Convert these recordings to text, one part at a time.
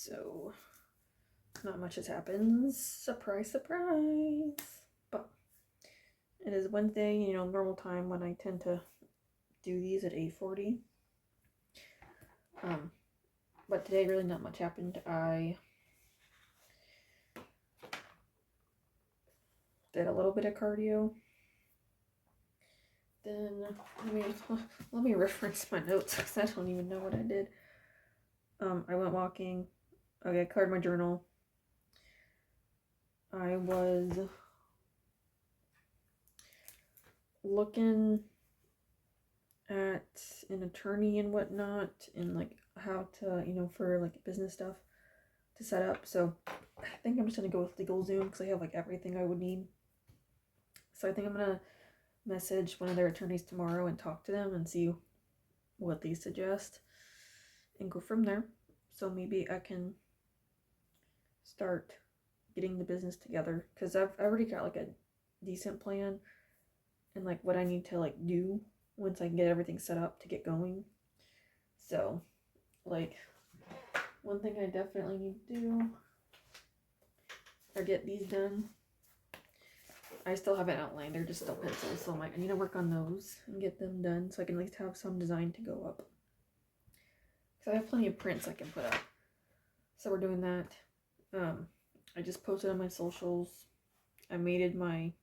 So not much has happened. Surprise, surprise. But it is Wednesday, normal time when I tend to do these at 8:40. But today really not much happened. I did a little bit of cardio. Then let me reference my notes because I don't even know what I did. I went walking. Okay, I cleared my journal. I was looking at an attorney and whatnot, and like how to, for like business stuff to set up. So I think I'm just gonna go with LegalZoom because I have like everything I would need. So I think I'm gonna message one of their attorneys tomorrow and talk to them and see what they suggest and go from there. So maybe I can start getting the business together because I've already got like a decent plan and like what I need to like do once I can get everything set up to get going. So like one thing I definitely need to do are get these done. I still haven't outlined, they're just still pencils, so I'm like, I need to work on those and get them done so I can at least have some design to go up. Because I have plenty of prints I can put up. So we're doing that. I just posted on my socials. I made my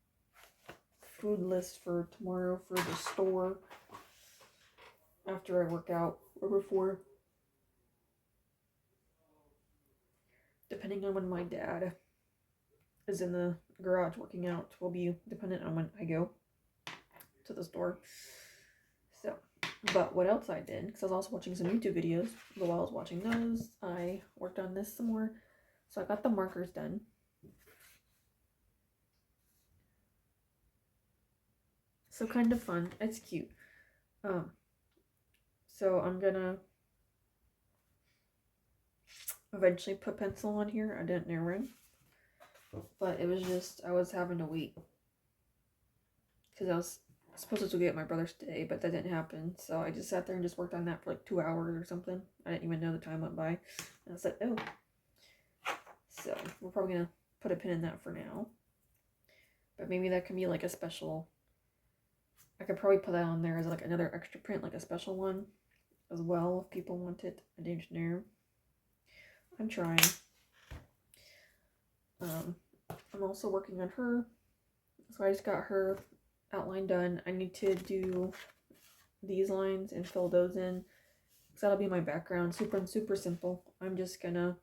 food list for tomorrow for the store after I work out or before. Depending on when my dad is in the garage working out will be dependent on when I go to the store. So, but what else I did, because I was also watching some YouTube videos, but while I was watching those, I worked on this some more. So I got the markers done. So kind of fun. It's cute. So I'm gonna eventually put pencil on here. I didn't know when, but it was just I was having to wait because I was supposed to get my brother's today, but that didn't happen. So I just sat there and just worked on that for like 2 hours or something. I didn't even know the time went by. And I said, oh. So we're probably gonna put a pin in that for now. But maybe that can be like a special. I could probably put that on there as like another extra print, like a special one as well if people want it. I didn't know. I'm trying. I'm also working on her. So I just got her outline done. I need to do these lines and fill those in. Because that'll be my background. Super simple. I'm just gonna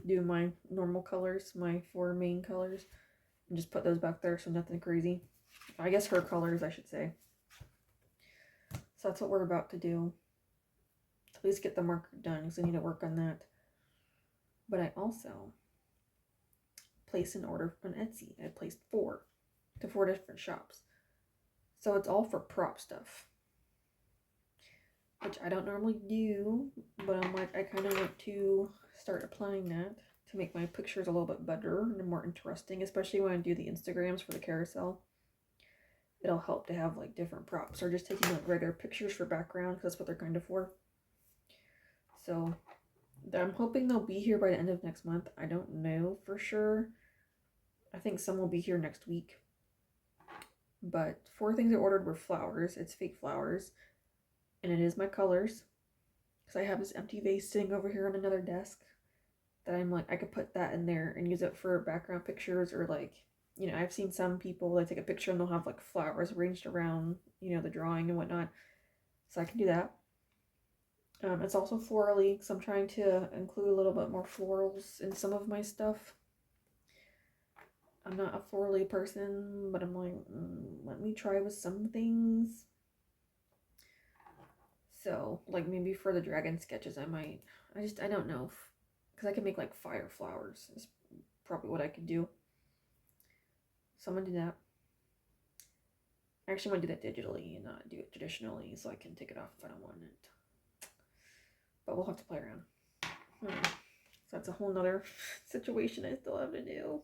do my normal colors, my 4 main colors, and just put those back there, so nothing crazy. I guess her colors, I should say. So that's what we're about to do. At least get the marker done, because I need to work on that. But I also placed an order on Etsy. I placed 4 to 4 different shops. So it's all for prop stuff, which I don't normally do, but I'm like, I kind of want to start applying that to make my pictures a little bit better and more interesting, especially when I do the Instagrams for the carousel. It'll help to have like different props or just taking like regular pictures for background, because that's what they're kind of for. So I'm hoping they'll be here by the end of next month. I don't know for sure. I think some will be here next week. But 4 things I ordered were flowers. It's fake flowers. And it is my colors. Because I have this empty vase sitting over here on another desk that I'm like, I could put that in there and use it for background pictures, or like, I've seen some people like take a picture and they'll have like flowers arranged around, the drawing and whatnot. So I can do that. It's also florally, because I'm trying to include a little bit more florals in some of my stuff. I'm not a florally person, but I'm like, let me try with some things. So, like maybe for the dragon sketches, I don't know. Because I can make like fire flowers is probably what I could do. So I'm going to do that. I actually want to do that digitally and not do it traditionally, so I can take it off if I don't want it. But we'll have to play around. So that's a whole nother situation I still have to do.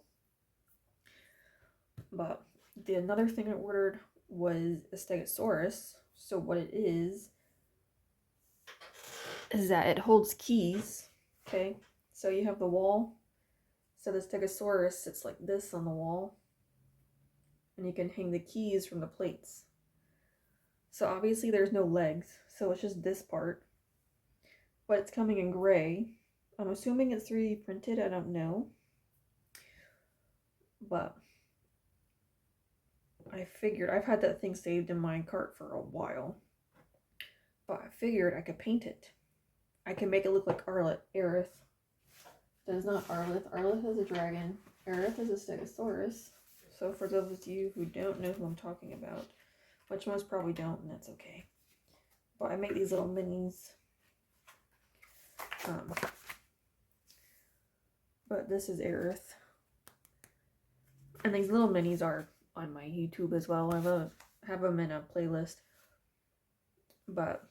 But the another thing I ordered was a Stegosaurus. So what it is is that it holds keys. Okay, so you have the wall. So the Stegosaurus sits like this on the wall. And you can hang the keys from the plates. So obviously there's no legs, so it's just this part. But it's coming in gray. I'm assuming it's 3D printed, I don't know. But I figured, I've had that thing saved in my cart for a while. But I figured I could paint it. I can make it look like Aerith. That is not Arlith. Arlith is a dragon. Aerith is a Stegosaurus. So for those of you who don't know who I'm talking about, which most probably don't, and that's okay. But I make these little minis. But this is Aerith. And these little minis are on my YouTube as well. I have them in a playlist. But,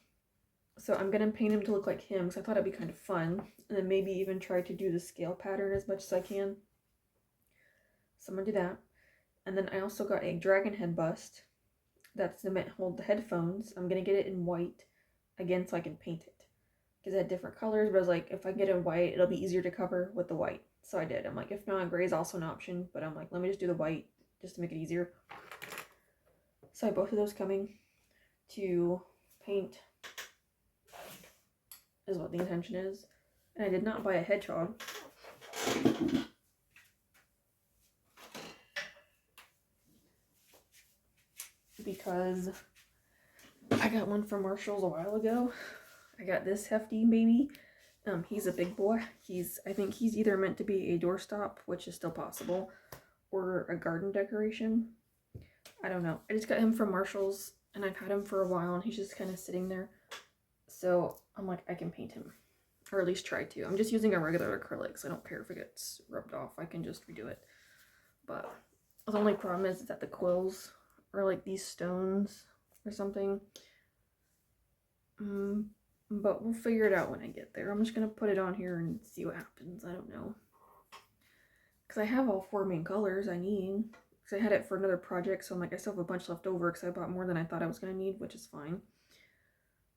so I'm going to paint him to look like him, because I thought it'd be kind of fun. And then maybe even try to do the scale pattern as much as I can. So I'm going to do that. And then I also got a dragon head bust. That's meant to hold the headphones. I'm going to get it in white. Again, so I can paint it. Because it had different colors, but I was like, if I get it in white, it'll be easier to cover with the white. So I did. I'm like, if not, gray is also an option. But I'm like, let me just do the white, just to make it easier. So I have both of those coming to paint, is what the intention is. And I did not buy a hedgehog. Because I got one from Marshall's a while ago. I got this hefty baby. He's a big boy. I think he's either meant to be a doorstop, which is still possible, or a garden decoration. I don't know. I just got him from Marshall's, and I've had him for a while, and he's just kind of sitting there. So I'm like, I can paint him, or at least try to. I'm just using a regular acrylic, so I don't care if it gets rubbed off. I can just redo it. But the only problem is that the quills are like these stones or something. But we'll figure it out when I get there. I'm just going to put it on here and see what happens. I don't know. Because I have all 4 main colors I need. Because I had it for another project, so I'm like, I still have a bunch left over because I bought more than I thought I was going to need, which is fine.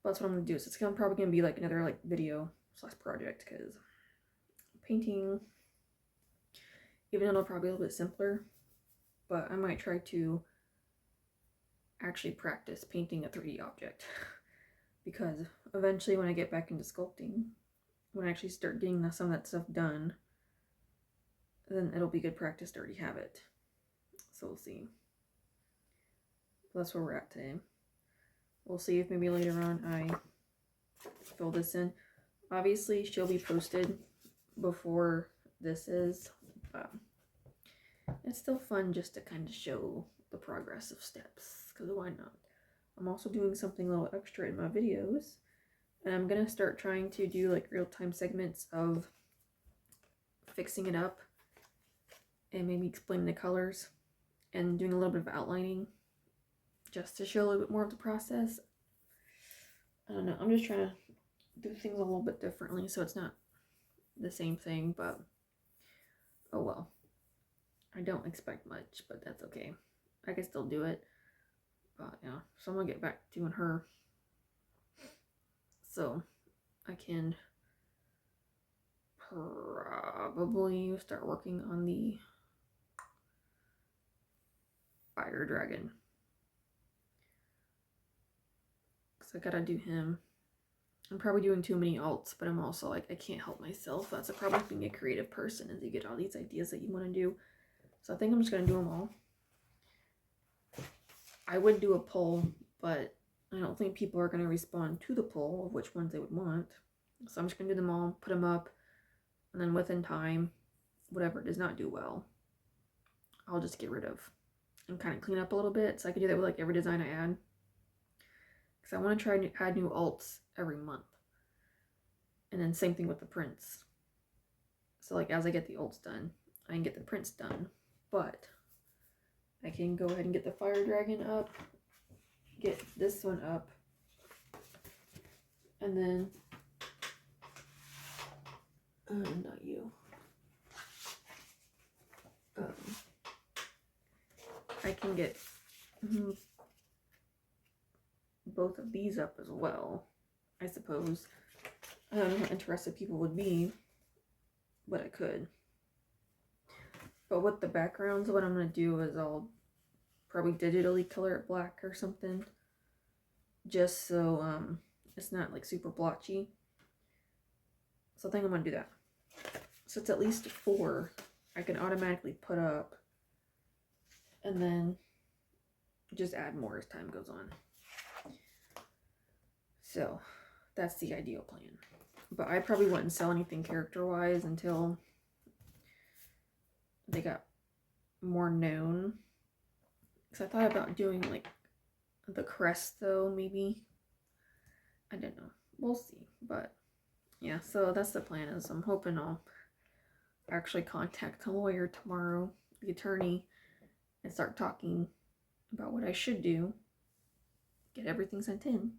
But that's what I'm going to do. So it's probably going to be like another like video / project, because painting, even though it'll probably be a little bit simpler, but I might try to actually practice painting a 3D object. Because eventually when I get back into sculpting, when I actually start getting some of that stuff done, then it'll be good practice to already have it. So we'll see. That's where we're at today. We'll see if maybe later on I fill this in. Obviously she'll be posted before this is. It's still fun just to kind of show the progress of steps, because why not? I'm also doing something a little extra in my videos, and I'm gonna start trying to do like real-time segments of fixing it up and maybe explaining the colors and doing a little bit of outlining just to show a little bit more of the process. I don't know, I'm just trying to do things a little bit differently so it's not the same thing, but oh well. I don't expect much, but that's okay. I can still do it. But yeah, so I'm gonna get back to doing her, so I can probably start working on the fire dragon, because I gotta do him. I'm probably doing too many alts, but I'm also like, I can't help myself. That's a problem with being a creative person, is you get all these ideas that you want to do. So I think I'm just gonna do them all. I would do a poll, but I don't think people are going to respond to the poll of which ones they would want. So I'm just going to do them all, put them up, and then within time, whatever does not do well, I'll just get rid of and kind of clean up a little bit. So I can do that with like every design I add. Because I want to try to add new alts every month. And then same thing with the prints. So like as I get the alts done, I can get the prints done. But I can go ahead and get the fire dragon up, get this one up, and then, not you, I can get both of these up as well, I suppose. I don't know how interested people would be, but I could. But with the backgrounds, what I'm going to do is I'll probably digitally color it black or something. Just so it's not like super blotchy. So I think I'm going to do that. So it's at least 4 I can automatically put up. And then just add more as time goes on. So that's the ideal plan. But I probably wouldn't sell anything character-wise until they got more known. Because I thought about doing like the crest though, maybe. I don't know. We'll see. But yeah, so that's the plan. Is I'm hoping I'll actually contact the lawyer tomorrow, the attorney, and start talking about what I should do. Get everything sent in.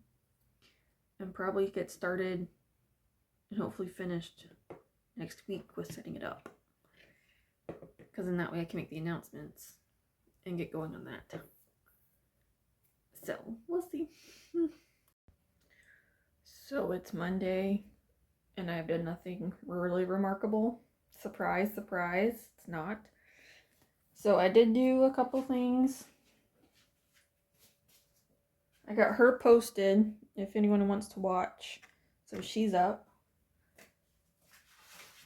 And probably get started and hopefully finished next week with setting it up. Because in that way I can make the announcements and get going on that. So, we'll see. So it's Monday and I've done nothing really remarkable. Surprise, surprise, it's not. So I did do a couple things. I got her posted if anyone wants to watch. So she's up.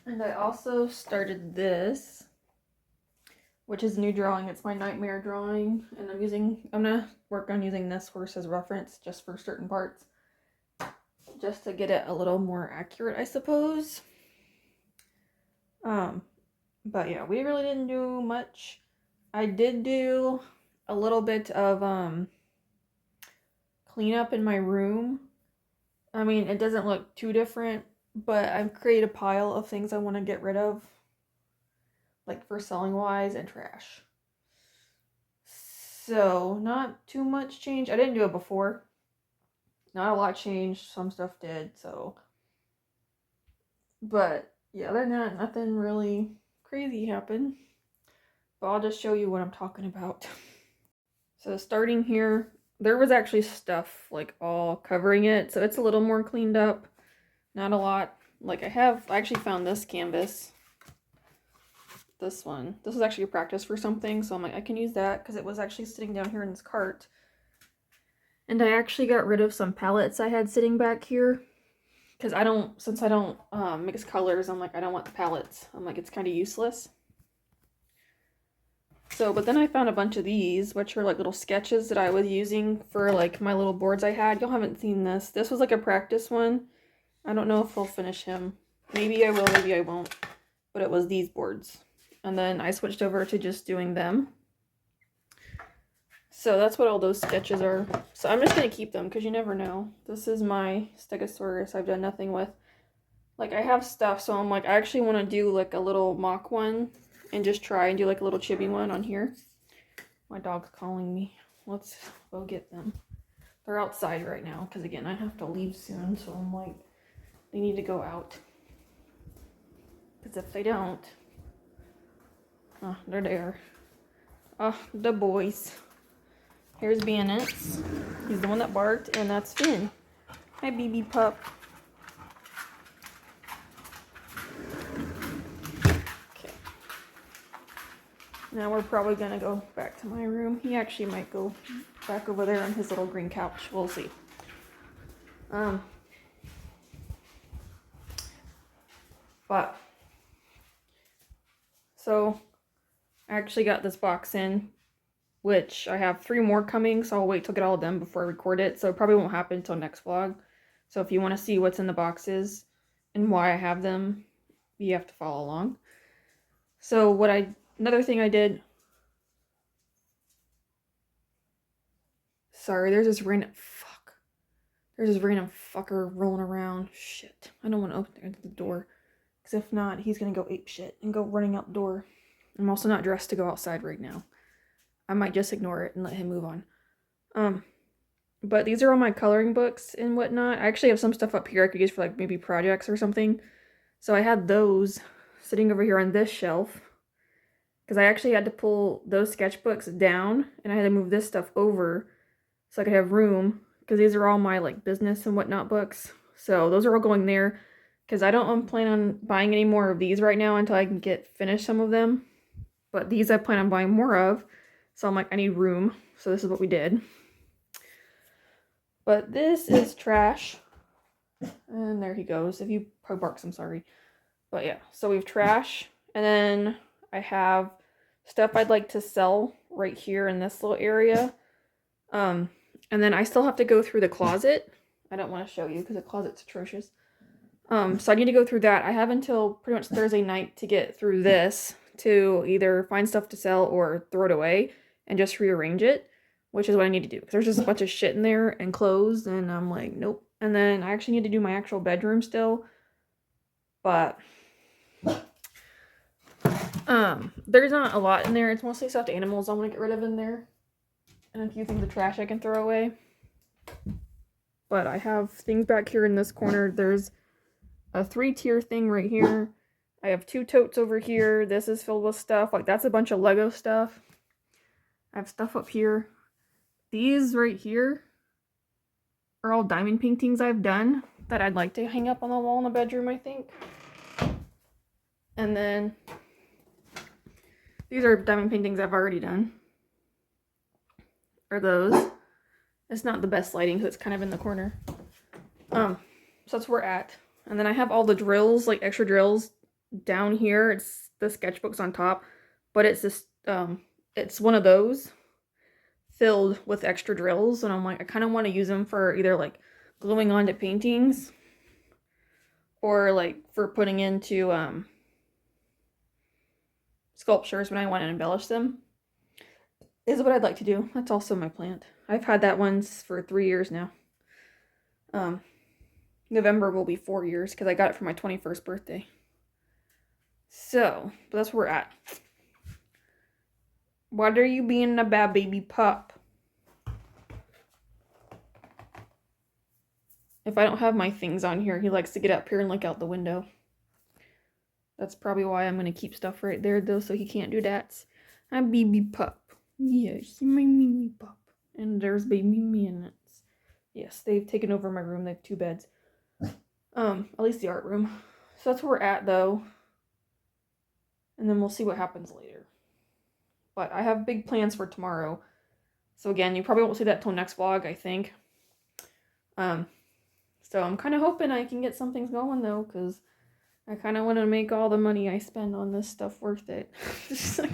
And I also started this, which is a new drawing. It's my nightmare drawing. And I'm gonna work on using this horse as reference just for certain parts. Just to get it a little more accurate, I suppose. But yeah, we really didn't do much. I did do a little bit of cleanup in my room. I mean, it doesn't look too different, but I've created a pile of things I want to get rid of, like for selling wise and trash. So not too much change. I didn't do it before. Not a lot changed. Some stuff did, so. But yeah, other than that, nothing really crazy happened. But I'll just show you what I'm talking about. So starting here, there was actually stuff like all covering it, so it's a little more cleaned up. Not a lot. Like I actually found this canvas. This one. This was actually a practice for something, so I'm like, I can use that because it was actually sitting down here in this cart. And I actually got rid of some palettes I had sitting back here. Because since I don't mix colors, I'm like, I don't want the palettes. I'm like, it's kind of useless. So, but then I found a bunch of these, which are like little sketches that I was using for like my little boards I had. Y'all haven't seen this. This was like a practice one. I don't know if I'll finish him. Maybe I will, maybe I won't. But it was these boards. And then I switched over to just doing them. So that's what all those sketches are. So I'm just going to keep them because you never know. This is my Stegosaurus I've done nothing with. Like I have stuff, so I'm like, I actually want to do like a little mock one and just try and do like a little chibi one on here. My dog's calling me. Let's go get them. They're outside right now because again, I have to leave soon, so I'm like, they need to go out. Because if they don't, they're there. The boys. Here's Bandits. He's the one that barked, and that's Finn. Hi, BB pup. Okay. Now we're probably gonna go back to my room. He actually might go back over there on his little green couch. We'll see. But so I actually got this box in, which I have 3 more coming, so I'll wait till get all of them before I record it. So it probably won't happen until next vlog. So if you want to see what's in the boxes and why I have them, you have to follow along. So another thing I did. Sorry, there's this random fucker rolling around. Shit, I don't want to open the door, because if not, he's gonna go ape shit and go running out the door. I'm also not dressed to go outside right now. I might just ignore it and let him move on. But these are all my coloring books and whatnot. I actually have some stuff up here I could use for like maybe projects or something. So I had those sitting over here on this shelf, because I actually had to pull those sketchbooks down and I had to move this stuff over so I could have room, because these are all my like business and whatnot books. So those are all going there. because I don't plan on buying any more of these right now until I can finish some of them. But these I plan on buying more of. So I'm like, I need room. So this is what we did. But this is trash. And there he goes. If you probably barks, I'm sorry. But yeah, so we have trash. And then I have stuff I'd like to sell right here in this little area. And then I still have to go through the closet. I don't want to show you because the closet's atrocious. So I need to go through that. I have until pretty much Thursday night to get through this to either find stuff to sell or throw it away and just rearrange it, which is what I need to do. Because there's just a bunch of shit in there and clothes, and I'm like, nope. And then I actually need to do my actual bedroom still. But there's not a lot in there. It's mostly stuffed animals I want to get rid of in there. And a few things of trash I can throw away. But I have things back here in this corner. There's a 3-tier thing right here. I have 2 totes over here. This is filled with stuff. Like, that's a bunch of Lego stuff. I have stuff up here. These right here are all diamond paintings I've done that I'd like to hang up on the wall in the bedroom, I think. And then these are diamond paintings I've already done. Or those. It's not the best lighting because it's kind of in the corner. So that's where we're at. And then I have all the drills, like extra drills down here. It's the sketchbooks on top, but it's this it's one of those filled with extra drills, and I'm like, I kind of want to use them for either like gluing onto paintings or like for putting into sculptures when I want to embellish them. Is what I'd like to do. That's also my plant. I've had that one for 3 years now. November will be 4 years because I got it for my 21st birthday. So, but that's where we're at. What are you being a bad baby pup? If I don't have my things on here, he likes to get up here and look out the window. That's probably why I'm going to keep stuff right there, though, so he can't do that. I'm baby pup. Yes, my baby pup. And there's baby minutes. Yes, they've taken over my room. They have 2 beds. At least the art room. So that's where we're at, though. And then we'll see what happens later. But I have big plans for tomorrow. So again, you probably won't see that till next vlog, I think. So I'm kind of hoping I can get some things going, though, because I kind of want to make all the money I spend on this stuff worth it. So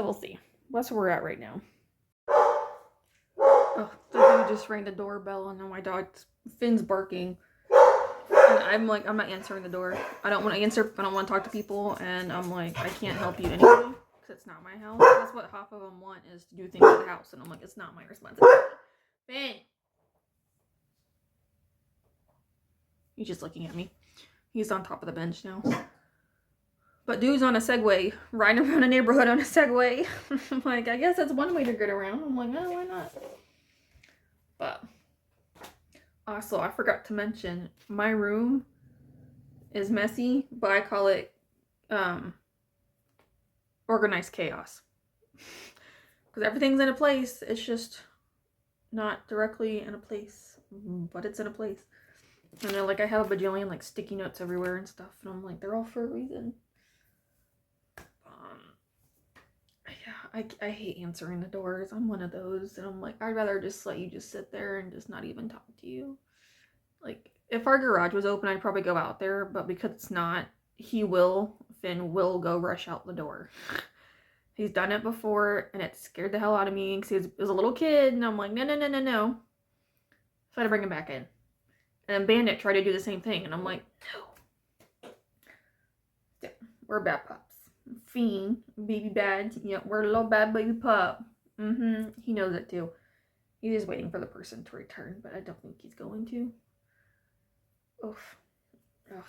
we'll see. That's where we're at right now. Oh, the dude just rang the doorbell, and now my dog Finn's barking. And I'm like, I'm not answering the door. I don't want to answer. I don't want to talk to people, and I'm like, I can't help you anyway because it's not my house. That's what half of them want, is to do things at the house, and I'm like, it's not my responsibility. Finn, he's just looking at me. He's on top of the bench now. But dude's on a Segway, riding around a neighborhood on a Segway. I'm like, I guess that's one way to get around. I'm like, oh, why not? But also, I forgot to mention, my room is messy, but I call it organized chaos. Because everything's in a place. It's just not directly in a place, but it's in a place. And then, like, I have a bajillion, like, sticky notes everywhere and stuff. And I'm like, they're all for a reason. Yeah, I hate answering the doors. I'm one of those. And I'm like, I'd rather just let you just sit there and just not even talk to you. Like, if our garage was open, I'd probably go out there. But because it's not, Finn will go rush out the door. He's done it before, and it scared the hell out of me. Because he was a little kid, and I'm like, no. So I had to bring him back in. And then Bandit tried to do the same thing, and I'm like, no. Yeah, we're bad pups. Fiend, baby bad. Yeah, we're a little bad baby pup. He knows it too. He's just waiting for the person to return, but I don't think he's going to. Oof. Ugh.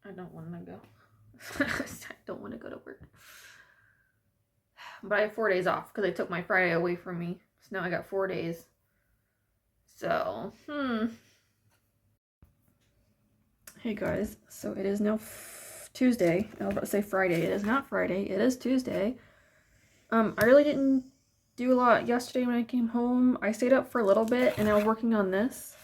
I don't want to go. I don't want to go to work. But I have 4 days off because they took my Friday away from me. So now I got 4 days. So, Hey guys, so it is now Tuesday. I was about to say Friday. It is not Friday. It is Tuesday. I really didn't do a lot yesterday when I came home. I stayed up for a little bit and I was working on this.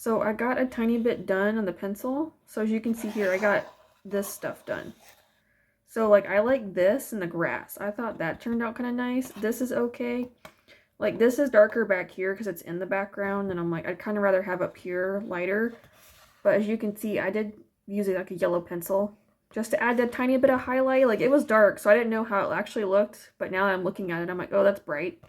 So I got a tiny bit done on the pencil. So as you can see here, I got this stuff done. So like I like this and the grass. I thought that turned out kind of nice. This is okay. Like this is darker back here because it's in the background, and I'm like, I'd kind of rather have up here lighter. But as you can see, I did use like a yellow pencil just to add a tiny bit of highlight. Like it was dark, so I didn't know how it actually looked. But now that I'm looking at it, I'm like, oh, that's bright.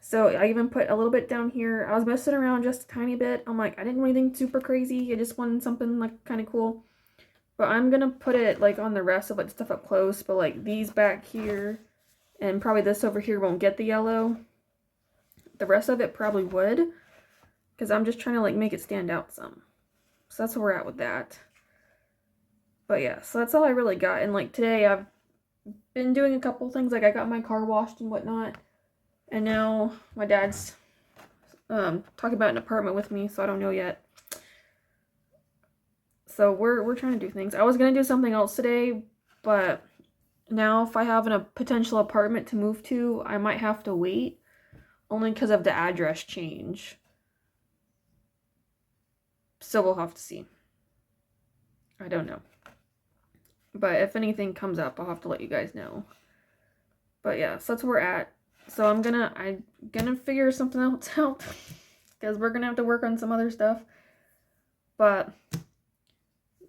So I even put a little bit down here. I was messing around just a tiny bit. I'm like, I didn't want anything super crazy. I just wanted something like kind of cool. But I'm gonna put it like on the rest of like stuff up close. But like these back here and probably this over here won't get the yellow. The rest of it probably would, because I'm just trying to like make it stand out some. So that's where we're at with that. But yeah, so that's all I really got. And like today I've been doing a couple things. Like I got my car washed and whatnot. And now my dad's talking about an apartment with me, so I don't know yet. So we're trying to do things. I was gonna do something else today, but now if I have a potential apartment to move to, I might have to wait, only because of the address change. So we'll have to see. I don't know. But if anything comes up, I'll have to let you guys know. But yeah, so that's where we're at. So I'm gonna figure something else out, because we're gonna have to work on some other stuff. But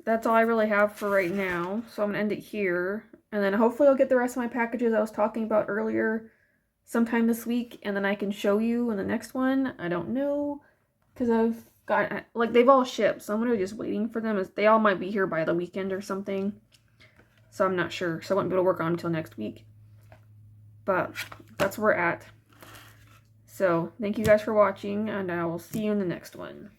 that's all I really have for right now. So I'm gonna end it here, and then hopefully I'll get the rest of my packages I was talking about earlier sometime this week, and then I can show you in the next one. I don't know, because I've got, like, they've all shipped, so I'm gonna be just waiting for them. They all might be here by the weekend or something, so I'm not sure. So I won't be able to work on them until next week. But that's where we're at. So thank you guys for watching, and I will see you in the next one.